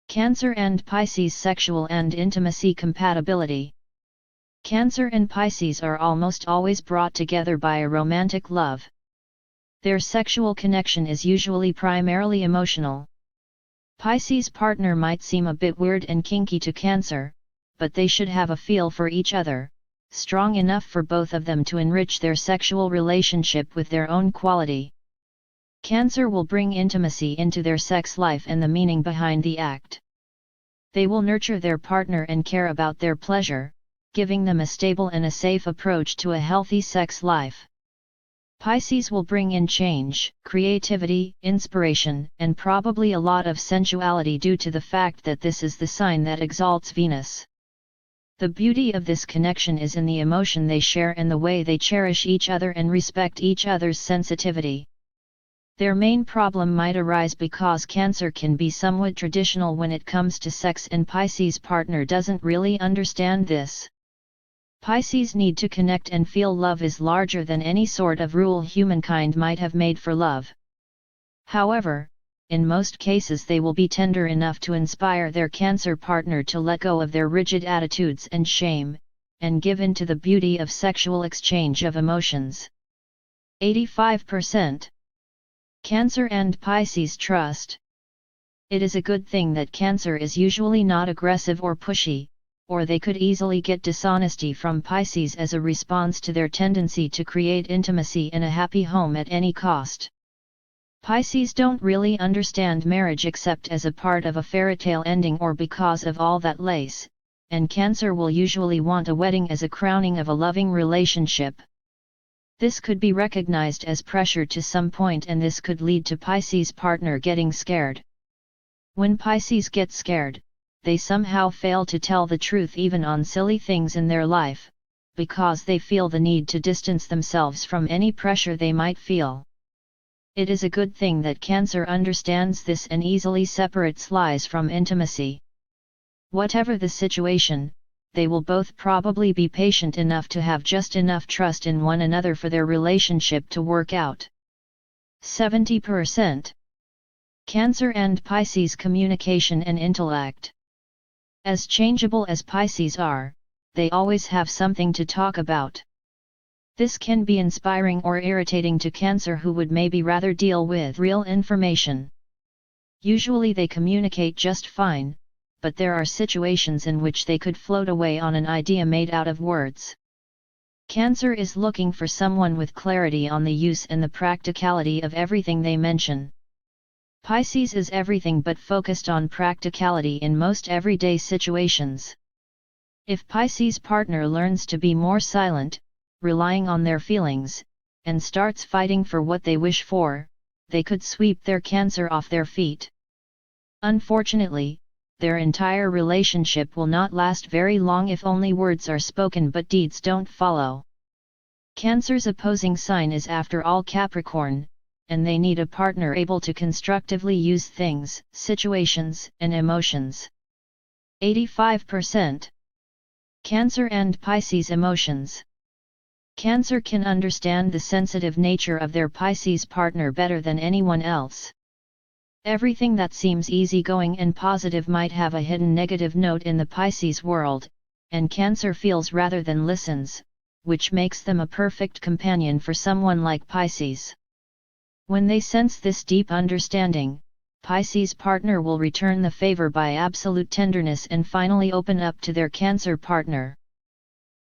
Cancer and Pisces sexual and intimacy compatibility. Cancer and Pisces are almost always brought together by a romantic love. Their sexual connection is usually primarily emotional. Pisces' partner might seem a bit weird and kinky to Cancer, but they should have a feel for each other, strong enough for both of them to enrich their sexual relationship with their own quality. Cancer will bring intimacy into their sex life and the meaning behind the act. They will nurture their partner and care about their pleasure, giving them a stable and a safe approach to a healthy sex life. Pisces will bring in change, creativity, inspiration, and probably a lot of sensuality due to the fact that this is the sign that exalts Venus. The beauty of this connection is in the emotion they share and the way they cherish each other and respect each other's sensitivity. Their main problem might arise because Cancer can be somewhat traditional when it comes to sex and Pisces' partner doesn't really understand this. Pisces' need to connect and feel love is larger than any sort of rule humankind might have made for love. However, in most cases they will be tender enough to inspire their Cancer partner to let go of their rigid attitudes and shame, and give in to the beauty of sexual exchange of emotions. 85%. Cancer and Pisces trust. It is a good thing that Cancer is usually not aggressive or pushy, or they could easily get dishonesty from Pisces as a response to their tendency to create intimacy in a happy home at any cost. Pisces don't really understand marriage except as a part of a fairytale ending or because of all that lace, and Cancer will usually want a wedding as a crowning of a loving relationship. This could be recognized as pressure to some point and this could lead to Pisces' partner getting scared. When Pisces get scared, they somehow fail to tell the truth even on silly things in their life, because they feel the need to distance themselves from any pressure they might feel. It is a good thing that Cancer understands this and easily separates lies from intimacy. Whatever the situation, they will both probably be patient enough to have just enough trust in one another for their relationship to work out. 70%. Cancer and Pisces communication and intellect. As changeable as Pisces are, they always have something to talk about. This can be inspiring or irritating to Cancer who would maybe rather deal with real information. Usually they communicate just fine, but there are situations in which they could float away on an idea made out of words. Cancer is looking for someone with clarity on the use and the practicality of everything they mention. Pisces is everything but focused on practicality in most everyday situations. If Pisces' partner learns to be more silent, relying on their feelings, and starts fighting for what they wish for, they could sweep their Cancer off their feet. Unfortunately, their entire relationship will not last very long if only words are spoken but deeds don't follow. Cancer's opposing sign is after all Capricorn, and they need a partner able to constructively use things, situations, and emotions. 85%. Cancer and Pisces emotions. Cancer can understand the sensitive nature of their Pisces partner better than anyone else. Everything that seems easygoing and positive might have a hidden negative note in the Pisces world, and Cancer feels rather than listens, which makes them a perfect companion for someone like Pisces. When they sense this deep understanding, Pisces' partner will return the favor by absolute tenderness and finally open up to their Cancer partner.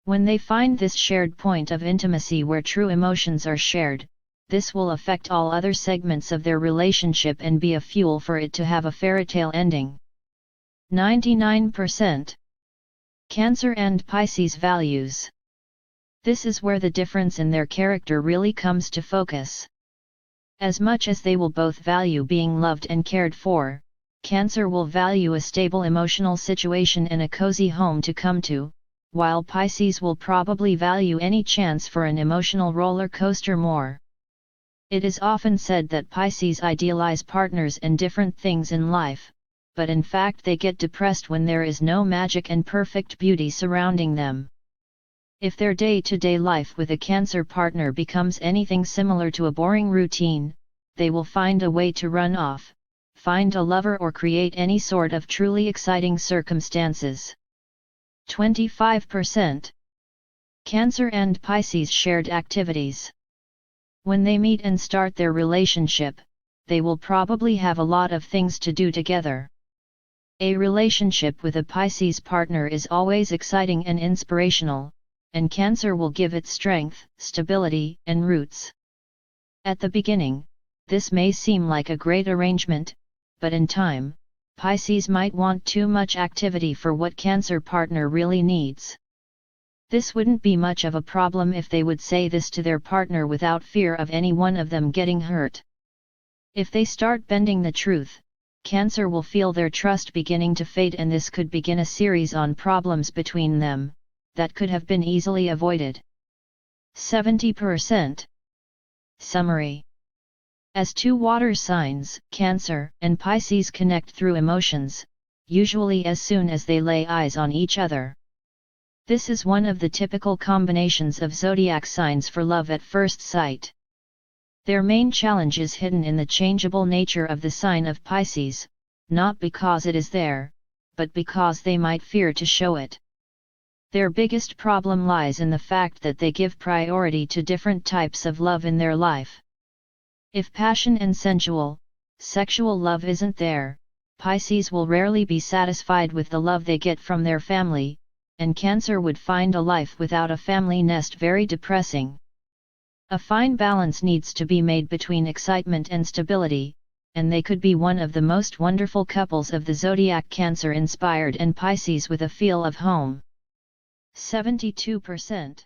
When they find this shared point of intimacy where true emotions are shared, this will affect all other segments of their relationship and be a fuel for it to have a fairytale ending. 99%. Cancer and Pisces values. This is where the difference in their character really comes to focus. As much as they will both value being loved and cared for, Cancer will value a stable emotional situation and a cozy home to come to, while Pisces will probably value any chance for an emotional roller coaster more. It is often said that Pisces idealize partners and different things in life, but in fact they get depressed when there is no magic and perfect beauty surrounding them. If their day-to-day life with a Cancer partner becomes anything similar to a boring routine, they will find a way to run off, find a lover or create any sort of truly exciting circumstances. 25%. Cancer and Pisces shared activities. When they meet and start their relationship, they will probably have a lot of things to do together. A relationship with a Pisces partner is always exciting and inspirational, and Cancer will give it strength, stability, and roots. At the beginning, this may seem like a great arrangement, but in time, Pisces might want too much activity for what Cancer partner really needs. This wouldn't be much of a problem if they would say this to their partner without fear of any one of them getting hurt. If they start bending the truth, Cancer will feel their trust beginning to fade, and this could begin a series on problems between them, that could have been easily avoided. 70%. Summary. As two water signs, Cancer and Pisces connect through emotions, usually as soon as they lay eyes on each other. This is one of the typical combinations of zodiac signs for love at first sight. Their main challenge is hidden in the changeable nature of the sign of Pisces, not because it is there, but because they might fear to show it. Their biggest problem lies in the fact that they give priority to different types of love in their life. If passion and sexual love isn't there, Pisces will rarely be satisfied with the love they get from their family, and Cancer would find a life without a family nest very depressing. A fine balance needs to be made between excitement and stability, and they could be one of the most wonderful couples of the zodiac, Cancer inspired and Pisces with a feel of home. 72%.